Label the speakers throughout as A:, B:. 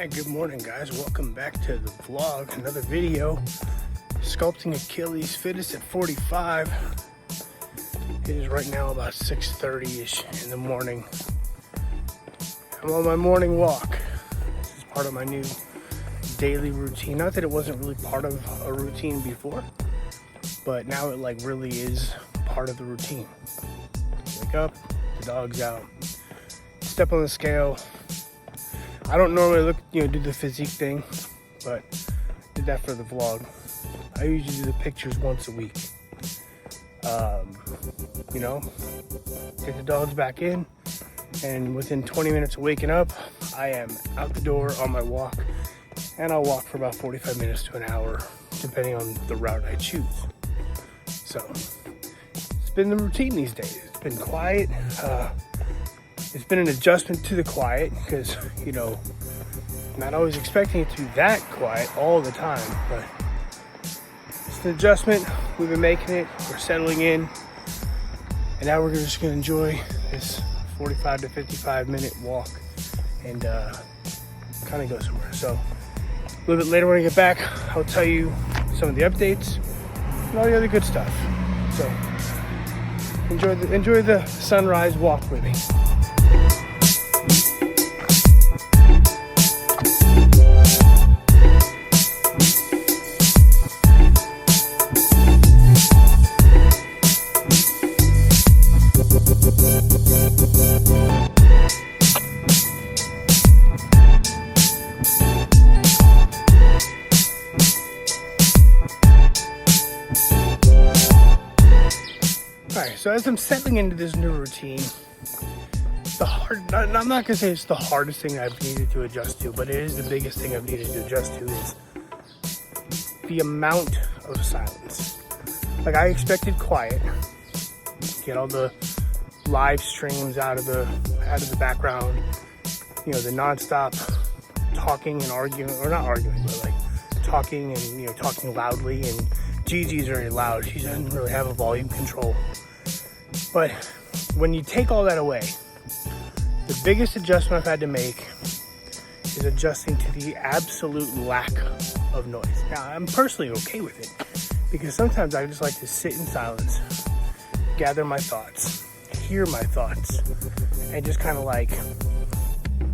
A: Good morning, guys. Welcome back to the vlog. Another video. Sculpting Achilles, fittest at 45. It is right now about 6:30-ish in the morning. I'm on my morning walk. This is part of my new daily routine. Not that it wasn't really part of a routine before, but now it like really is part of the routine. Wake up, the dog's out, step on the scale. I don't normally do the physique thing, but did that for the vlog. I usually do the pictures once a week. Get the dogs back in, and within 20 minutes of waking up, I am out the door on my walk, and I'll walk for about 45 minutes to an hour, depending on the route I choose. So, it's been the routine these days. It's been quiet. It's been an adjustment to the quiet because, not always expecting it to be that quiet all the time, but it's an adjustment. We've been making it, we're settling in, and now we're just gonna enjoy this 45 to 55 minute walk and kind of go somewhere. So a little bit later when I get back, I'll tell you some of the updates and all the other good stuff. So enjoy the sunrise walk with me. So as I'm settling into this new routine, I'm not gonna say it's the hardest thing I've needed to adjust to, but it is the biggest thing I've needed to adjust to is the amount of silence. Like, I expected quiet, get all the live streams out of the background, the nonstop talking and arguing, or not arguing, but like talking and talking loudly. And Gigi's very loud. She doesn't really have a volume control. But when you take all that away, the biggest adjustment I've had to make is adjusting to the absolute lack of noise. Now, I'm personally okay with it because sometimes I just like to sit in silence, gather my thoughts, hear my thoughts, and just kind of like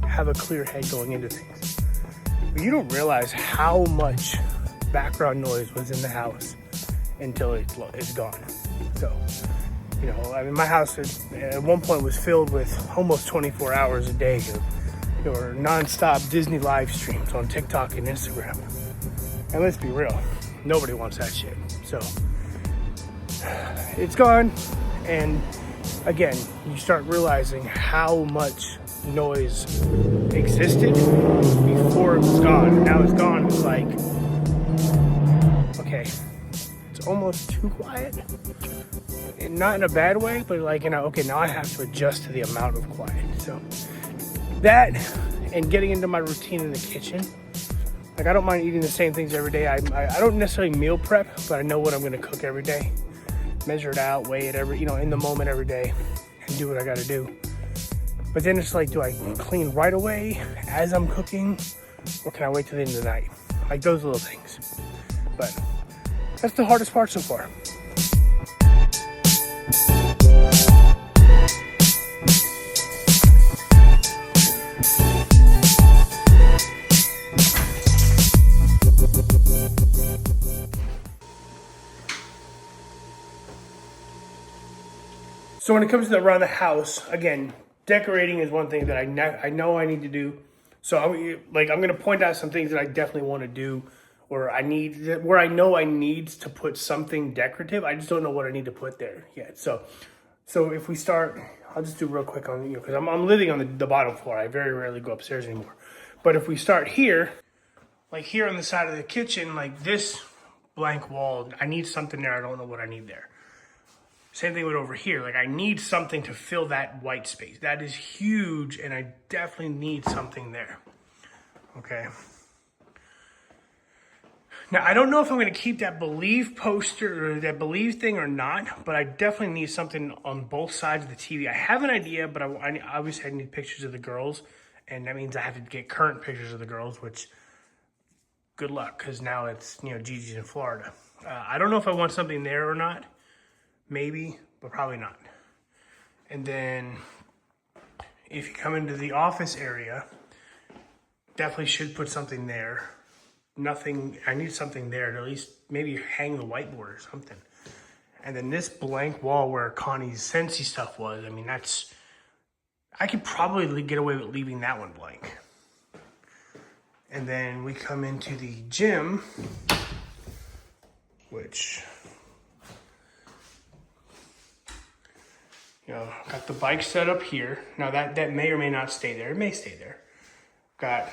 A: have a clear head going into things. But you don't realize how much background noise was in the house until it's gone. So, my house at one point was filled with almost 24 hours a day of non-stop Disney live streams on TikTok and Instagram. And let's be real, nobody wants that shit. So it's gone, and again, you start realizing how much noise existed before it was gone. Now it's gone, it's like, okay, it's almost too quiet. Not in a bad way, but like, okay, now I have to adjust to the amount of quiet. So that, and getting into my routine in the kitchen. Like, I don't mind eating the same things every day. I don't necessarily meal prep, but I know what I'm gonna cook every day. Measure it out, weigh it in the moment every day, and do what I gotta do. But then it's like, do I clean right away as I'm cooking, or can I wait till the end of the night? Like those little things. But that's the hardest part so far. So when it comes to around the house, again, decorating is one thing that I know I need to do. So I'm going to point out some things that I definitely want to do, or where I know I need to put something decorative. I just don't know what I need to put there yet. So if we start, I'll just do real quick on, because I'm living on the bottom floor. I very rarely go upstairs anymore. But if we start here, like here on the side of the kitchen, like this blank wall, I need something there. I don't know what I need there. Same thing with over here. Like I need something to fill that white space. That is huge, and I definitely need something there. Okay. Now, I don't know if I'm going to keep that Believe poster or that Believe thing or not, but I definitely need something on both sides of the TV. I have an idea, but I obviously need pictures of the girls, and that means I have to get current pictures of the girls, which good luck, because now it's, Gigi's in Florida. I don't know if I want something there or not. Maybe, but probably not. And then if you come into the office area, definitely should put something there. I need something there to at least maybe hang the whiteboard or something. And then this blank wall where Connie's Scentsy stuff was, I mean, I could probably get away with leaving that one blank. And then we come into the gym, which, got the bike set up here. Now that may or may not stay there. It may stay there. Got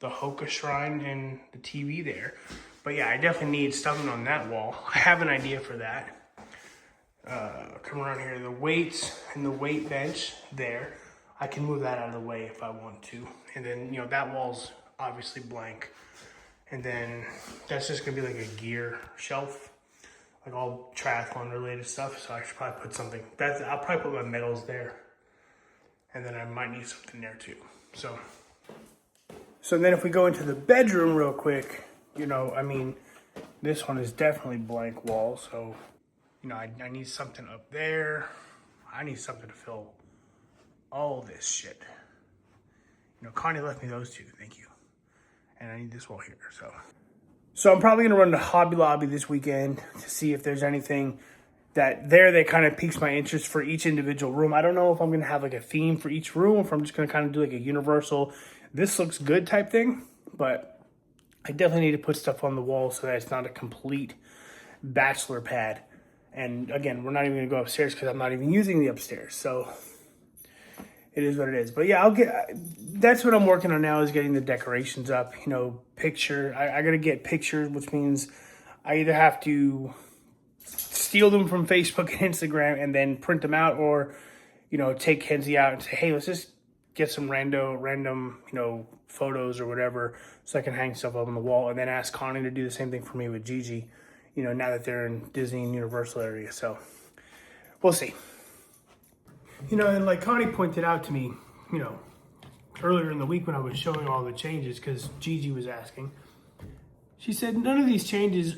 A: the Hoka shrine and the TV there. But yeah, I definitely need something on that wall. I have an idea for that. Come around here, the weights and the weight bench there. I can move that out of the way if I want to. And then, that wall's obviously blank. And then that's just gonna be like a gear shelf, like all triathlon related stuff. So I should probably put something, I'll probably put my medals there. And then I might need something there too. So then if we go into the bedroom real quick, this one is definitely blank wall. So, I need something up there. I need something to fill all this shit. Connie left me those two, thank you. And I need this wall here, So I'm probably gonna run to Hobby Lobby this weekend to see if there's anything that kind of piques my interest for each individual room. I don't know if I'm gonna have like a theme for each room, or if I'm just gonna kind of do like a universal, this looks good type thing. But I definitely need to put stuff on the wall so that it's not a complete bachelor pad. And again, we're not even gonna go upstairs because I'm not even using the upstairs. So it is what it is. But yeah, that's what I'm working on now, is getting the decorations up. I gotta get pictures, which means I either have to steal them from Facebook and Instagram and then print them out, or, take Kenzie out and say, hey, let's just get some random, photos or whatever, so I can hang stuff up on the wall, and then ask Connie to do the same thing for me with Gigi, now that they're in Disney and Universal area. So we'll see. And like Connie pointed out to me, earlier in the week when I was showing all the changes, because Gigi was asking, she said, none of these changes,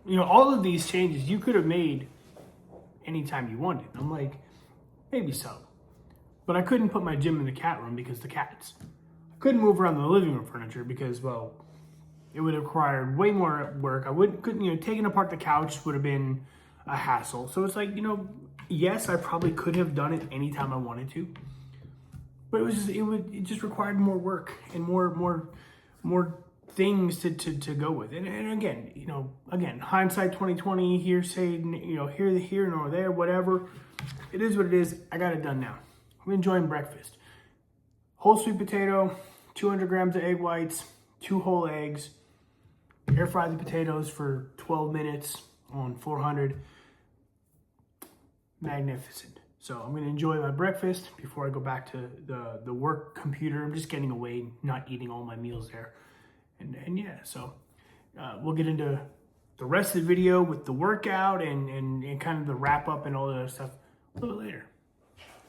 A: all of these changes you could have made anytime you wanted. I'm like, maybe so. But I couldn't put my gym in the cat room because the cats. I couldn't move around the living room furniture because, well, it would have required way more work. Taking apart the couch would have been a hassle. So it's like, yes, I probably could have done it anytime I wanted to, but it just required more work and more things to go with it. And again, hindsight 2020, hearsay, here nor there, whatever. It is what it is. I got it done now. I'm enjoying breakfast. Whole sweet potato, 200 grams of egg whites, 2 whole eggs, air fry the potatoes for 12 minutes on 400. Magnificent. So I'm going to enjoy my breakfast before I go back to the work computer. I'm just getting away, not eating all my meals there. And yeah, so we'll get into the rest of the video with the workout and kind of the wrap up and all that other stuff a little later.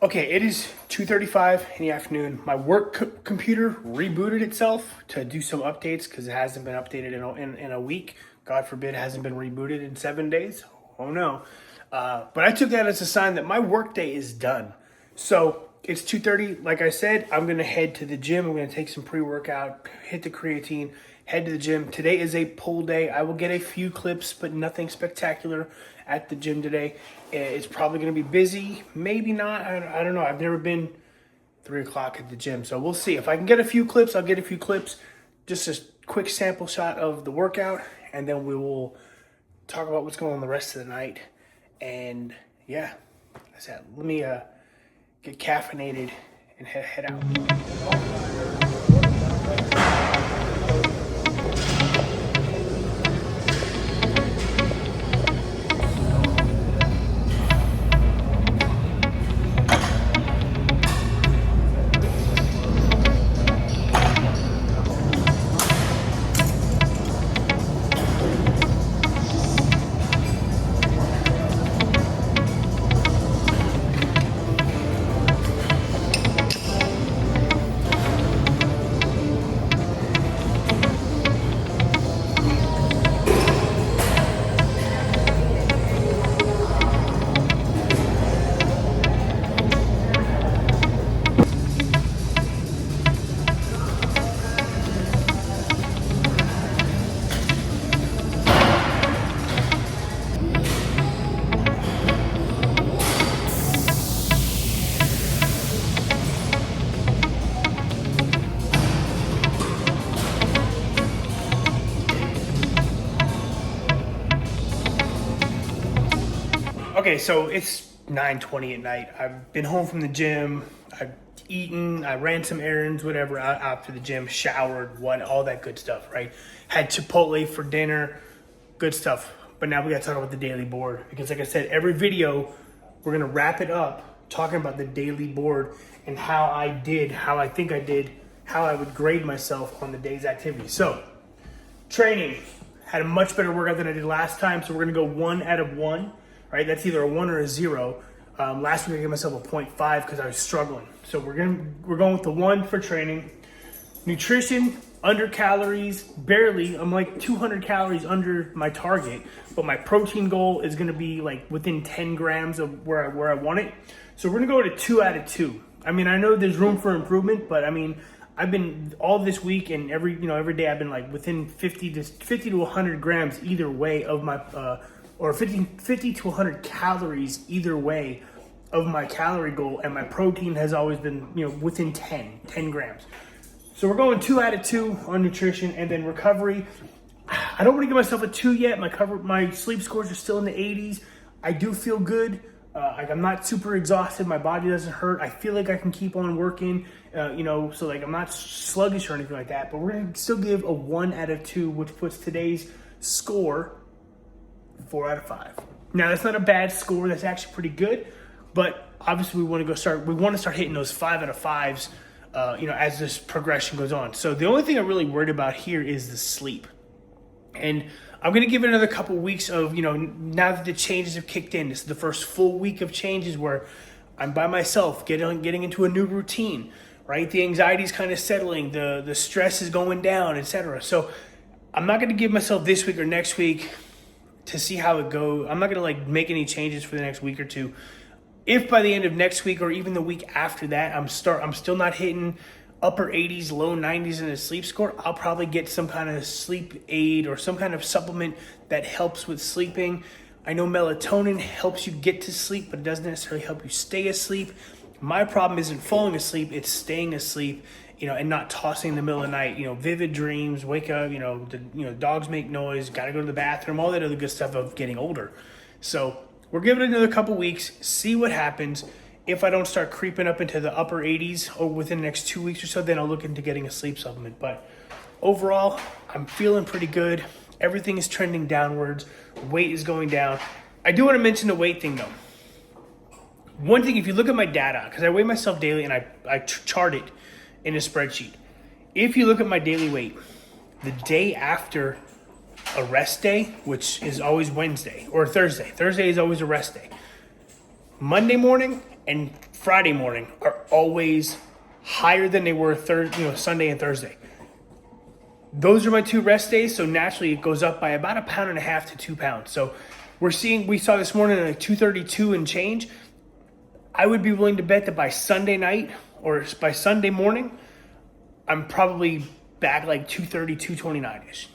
A: Okay, it is 2:35 in the afternoon. My work computer rebooted itself to do some updates because it hasn't been updated in a week. God forbid it hasn't been rebooted in 7 days. Oh no. But I took that as a sign that my workday is done. So it's 2:30. Like I said, I'm going to head to the gym. I'm going to take some pre-workout, hit the creatine, head to the gym. Today is a pull day. I will get a few clips, but nothing spectacular at the gym today. It's probably going to be busy. Maybe not. I don't know. I've never been 3 o'clock at the gym. So we'll see. If I can get a few clips, I'll get a few clips. Just a quick sample shot of the workout. And then we will talk about what's going on the rest of the night. And yeah, that's that. Let me get caffeinated and head out. Okay, so it's 9:20 at night. I've been home from the gym. I've eaten. I ran some errands, whatever, after the gym. Showered, all that good stuff, right? Had Chipotle for dinner, good stuff. But now we got to talk about the daily board because, like I said, every video we're gonna wrap it up talking about the daily board and how I did, how I think I did, how I would grade myself on the day's activity. So, training had a much better workout than I did last time. So we're gonna go 1 out of 1. Right, that's either a 1 or a 0. Last week I gave myself a 0.5 because I was struggling. So we're going with the 1 for training. Nutrition, under calories, barely. I'm like 200 calories under my target, but my protein goal is going to be like within 10 grams of where I want it. So we're gonna go to 2 out of 2. I mean, I know there's room for improvement, but I mean, I've been all this week and every day I've been like within 50 to 100 grams either way of my or 50 to 100 calories either way of my calorie goal, and my protein has always been, within 10 grams. So we're going 2 out of 2 on nutrition, and then recovery. I don't want to give myself a 2 yet. My sleep scores are still in the 80s. I do feel good. I'm not super exhausted. My body doesn't hurt. I feel like I can keep on working, so like I'm not sluggish or anything like that, but we're going to still give a 1 out of 2, which puts today's score 4 out of 5. Now that's not a bad score. That's actually pretty good, but obviously we want to start hitting those 5 out of 5s, as this progression goes on. So the only thing I'm really worried about here is the sleep, and I'm going to give it another couple weeks of, now that the changes have kicked in. This is the first full week of changes where I'm by myself, getting into a new routine, right? The anxiety is kind of settling, the stress is going down, etc. So I'm not going to give myself this week or next week to see how it goes. I'm not going to make any changes for the next week or two. If by the end of next week or even the week after that, I'm still not hitting upper 80s, low 90s in a sleep score, I'll probably get some kind of sleep aid or some kind of supplement that helps with sleeping. I know melatonin helps you get to sleep, but it doesn't necessarily help you stay asleep. My problem isn't falling asleep, it's staying asleep, and not tossing in the middle of the night, vivid dreams, wake up, dogs make noise, gotta go to the bathroom, all that other good stuff of getting older. So we're giving it another couple weeks, see what happens. If I don't start creeping up into the upper 80s or within the next 2 weeks or so, then I'll look into getting a sleep supplement. But overall, I'm feeling pretty good. Everything is trending downwards. Weight is going down. I do want to mention the weight thing though. One thing, if you look at my data, because I weigh myself daily and I chart it in a spreadsheet. If you look at my daily weight, the day after a rest day, which is always Wednesday or Thursday. Thursday is always a rest day. Monday morning and Friday morning are always higher than they were Sunday and Thursday. Those are my 2 rest days, so naturally it goes up by about 1.5 pounds to 2 pounds. So we saw this morning like 232 and change. I would be willing to bet that by Sunday night or by Sunday morning, I'm probably back like 230, 229-ish.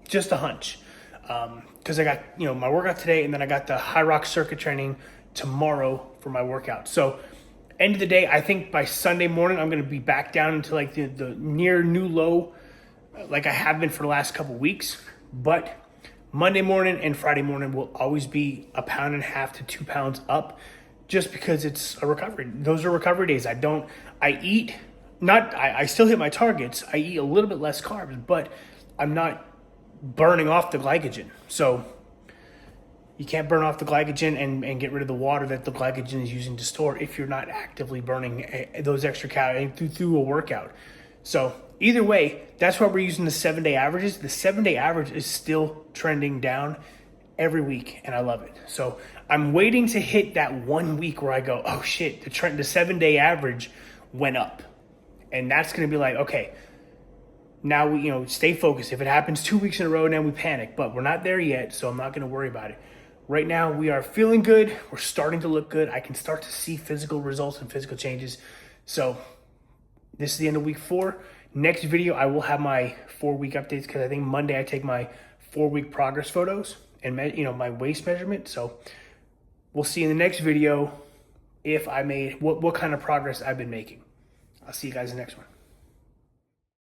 A: Just a hunch. Because I got, my workout today, and then I got the high rock circuit training tomorrow for my workout. So end of the day, I think by Sunday morning, I'm going to be back down into like the near new low, like I have been for the last couple weeks. But Monday morning and Friday morning will always be 1.5 pounds to 2 pounds up, just because it's a recovery. Those are recovery days. I still hit my targets. I eat a little bit less carbs, but I'm not burning off the glycogen. So you can't burn off the glycogen and get rid of the water that the glycogen is using to store if you're not actively burning those extra calories through a workout. So either way, that's why we're using the 7-day averages. The 7-day average is still trending down every week, and I love it. So I'm waiting to hit that 1 week where I go, oh shit, the 7-day average went up. And that's going to be like, okay, now we, stay focused. If it happens 2 weeks in a row, then we panic, but we're not there yet. So I'm not going to worry about it. Right now we are feeling good. We're starting to look good. I can start to see physical results and physical changes. So this is the end of week 4. Next video, I will have my 4-week updates, because I think Monday I take my 4-week progress photos and my waist measurement. So we'll see in the next video if I made what kind of progress I've been making. I'll see you guys in the next one.